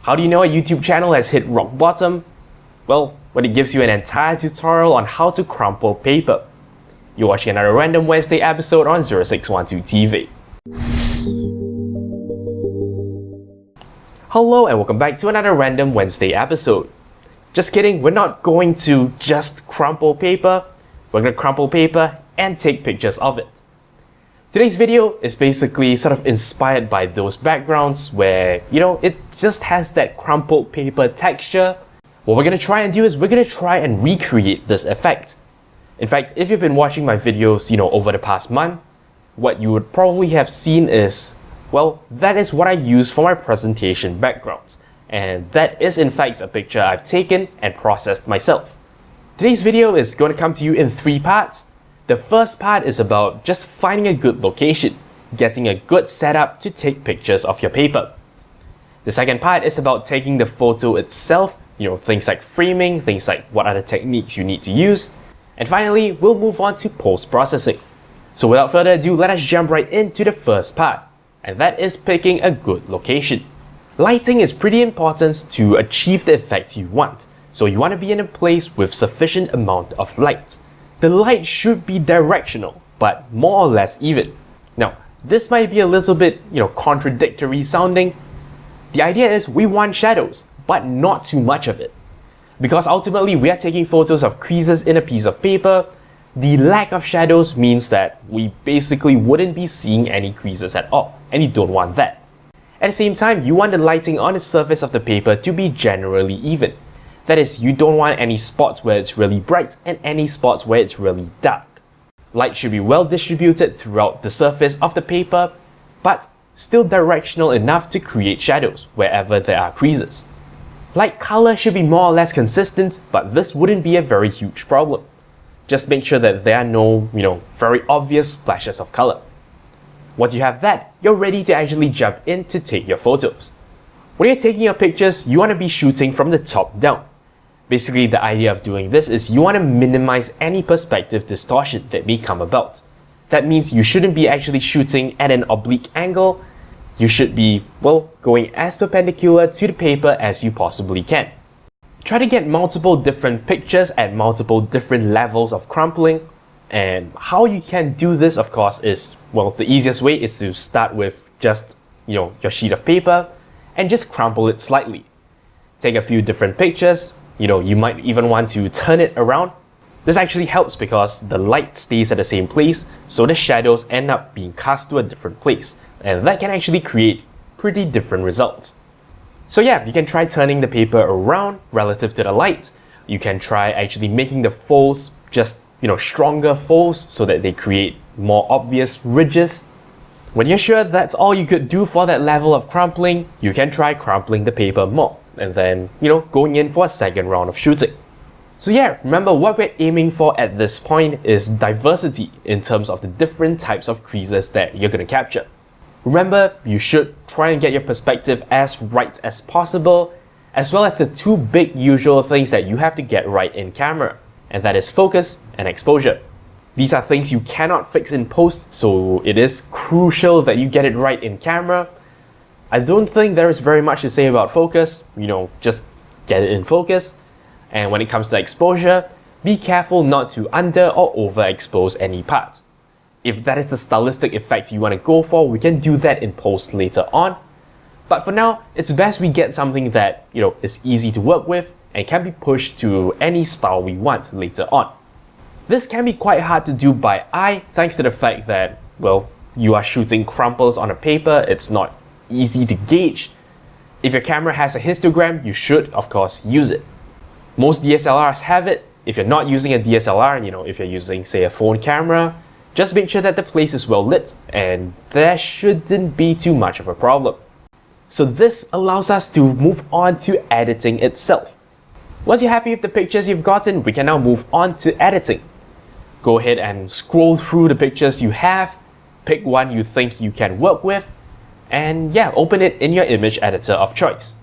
How do you know a YouTube channel has hit rock bottom? Well, when it gives you an entire tutorial on how to crumple paper. You're watching another Random Wednesday episode on 0612 TV. Hello and welcome back to another Random Wednesday episode. Just kidding, we're not going to just crumple paper. We're going to crumple paper and take pictures of it. Today's video is basically sort of inspired by those backgrounds where, it just has that crumpled paper texture. What we're going to try and do is we're going to try and recreate this effect. In fact, if you've been watching my videos, over the past month, what you would probably have seen is, well, that is what I use for my presentation backgrounds. And that is in fact a picture I've taken and processed myself. Today's video is going to come to you in 3 parts. The first part is about just finding a good location, getting a good setup to take pictures of your paper. The second part is about taking the photo itself, things like framing, things like what other techniques you need to use. And finally, we'll move on to post-processing. So without further ado, let us jump right into the first part, and that is picking a good location. Lighting is pretty important to achieve the effect you want, so you want to be in a place with sufficient amount of light. The light should be directional, but more or less even. Now, this might be a little bit, contradictory sounding. The idea is we want shadows, but not too much of it. Because ultimately we are taking photos of creases in a piece of paper, the lack of shadows means that we basically wouldn't be seeing any creases at all, and you don't want that. At the same time, you want the lighting on the surface of the paper to be generally even. That is, you don't want any spots where it's really bright and any spots where it's really dark. Light should be well distributed throughout the surface of the paper, but still directional enough to create shadows wherever there are creases. Light color should be more or less consistent, but this wouldn't be a very huge problem. Just make sure that there are no, very obvious splashes of color. Once you have that, you're ready to actually jump in to take your photos. When you're taking your pictures, you want to be shooting from the top down. Basically, the idea of doing this is you want to minimize any perspective distortion that may come about. That means you shouldn't be actually shooting at an oblique angle. You should be, going as perpendicular to the paper as you possibly can. Try to get multiple different pictures at multiple different levels of crumpling. And how you can do this, of course, is, the easiest way is to start with just, your sheet of paper and just crumple it slightly. Take a few different pictures. You might even want to turn it around. This actually helps because the light stays at the same place, so the shadows end up being cast to a different place. And that can actually create pretty different results. So yeah, you can try turning the paper around relative to the light. You can try actually making the folds just, stronger folds so that they create more obvious ridges. When you're sure that's all you could do for that level of crumpling, you can try crumpling the paper more and then, going in for a second round of shooting. So yeah, remember what we're aiming for at this point is diversity in terms of the different types of creases that you're going to capture. Remember, you should try and get your perspective as right as possible, as well as the 2 big usual things that you have to get right in camera, and that is focus and exposure. These are things you cannot fix in post, so it is crucial that you get it right in camera. I don't think there is very much to say about focus, just get it in focus. And when it comes to exposure, be careful not to under or overexpose any part. If that is the stylistic effect you want to go for, we can do that in post later on. But for now, it's best we get something that, is easy to work with and can be pushed to any style we want later on. This can be quite hard to do by eye thanks to the fact that, you are shooting crumples on a paper, it's not easy to gauge. If your camera has a histogram, you should, of course, use it. Most DSLRs have it. If you're not using a DSLR, if you're using, say, a phone camera, just make sure that the place is well lit and there shouldn't be too much of a problem. So this allows us to move on to editing itself. Once you're happy with the pictures you've gotten, we can now move on to editing. Go ahead and scroll through the pictures you have, pick one you think you can work with, and open it in your image editor of choice.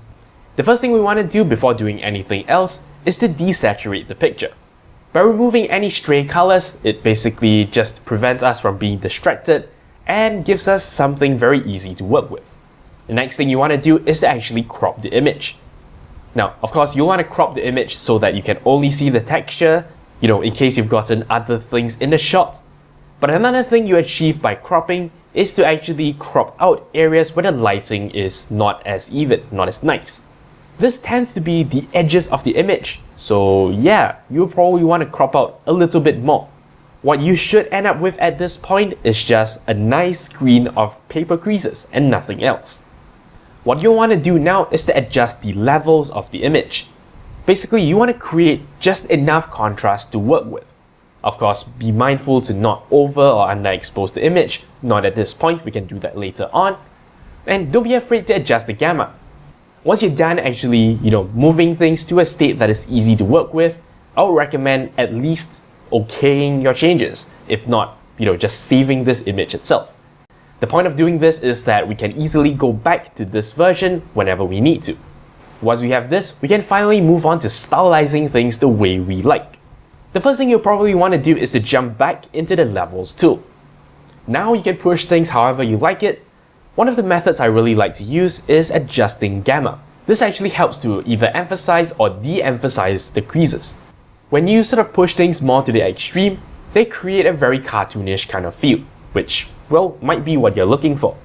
The first thing we want to do before doing anything else is to desaturate the picture. By removing any stray colors, it basically just prevents us from being distracted and gives us something very easy to work with. the next thing you want to do is to actually crop the image. Now, of course, you want to crop the image so that you can only see the texture, in case you've gotten other things in the shot. But another thing you achieve by cropping is to actually crop out areas where the lighting is not as even, not as nice. This tends to be the edges of the image, so yeah, you'll probably want to crop out a little bit more. What you should end up with at this point is just a nice screen of paper creases and nothing else. What you'll want to do now is to adjust the levels of the image. Basically, you want to create just enough contrast to work with. Of course, be mindful to not over or underexpose the image. Not at this point, we can do that later on. And don't be afraid to adjust the gamma. Once you're done actually, moving things to a state that is easy to work with, I would recommend at least okaying your changes. If not, just saving this image itself. The point of doing this is that we can easily go back to this version whenever we need to. Once we have this, we can finally move on to stylizing things the way we like. The first thing you'll probably want to do is to jump back into the Levels tool. Now you can push things however you like it. One of the methods I really like to use is adjusting gamma. This actually helps to either emphasize or de-emphasize the creases. When you sort of push things more to the extreme, they create a very cartoonish kind of feel, which, well, might be what you're looking for.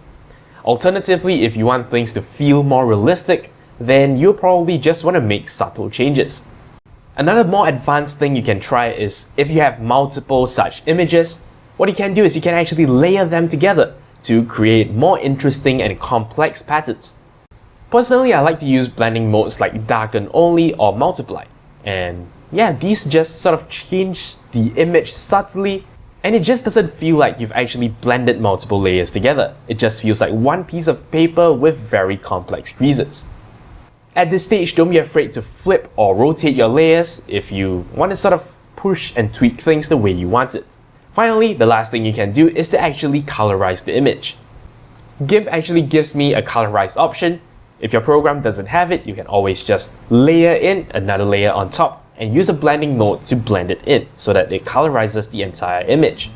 Alternatively, if you want things to feel more realistic, then you'll probably just want to make subtle changes. Another more advanced thing you can try is if you have multiple such images, what you can do is you can actually layer them together to create more interesting and complex patterns. Personally, I like to use blending modes like darken only or multiply. And yeah, these just sort of change the image subtly, and it just doesn't feel like you've actually blended multiple layers together. It just feels like one piece of paper with very complex creases. At this stage, don't be afraid to flip or rotate your layers if you want to sort of push and tweak things the way you want it. Finally, the last thing you can do is to actually colorize the image. GIMP actually gives me a colorize option. If your program doesn't have it, you can always just layer in another layer on top and use a blending mode to blend it in so that it colorizes the entire image.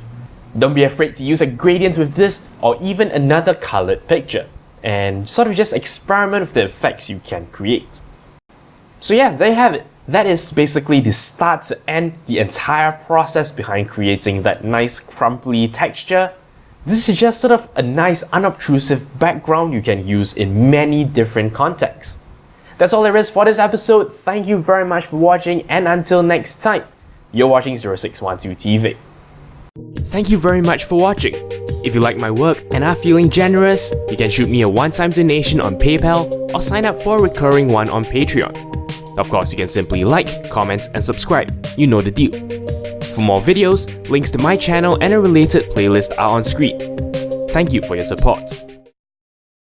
Don't be afraid to use a gradient with this or even another colored picture, and sort of just experiment with the effects you can create. So yeah, there you have it. That is basically the start to end, the entire process behind creating that nice crumply texture. This is just sort of a nice unobtrusive background you can use in many different contexts. That's all there is for this episode. Thank you very much for watching, and until next time, you're watching 0612 TV. Thank you very much for watching. If you like my work and are feeling generous, you can shoot me a one-time donation on PayPal or sign up for a recurring one on Patreon. Of course, you can simply like, comment, and subscribe. You know the deal. For more videos, links to my channel and a related playlist are on screen. Thank you for your support.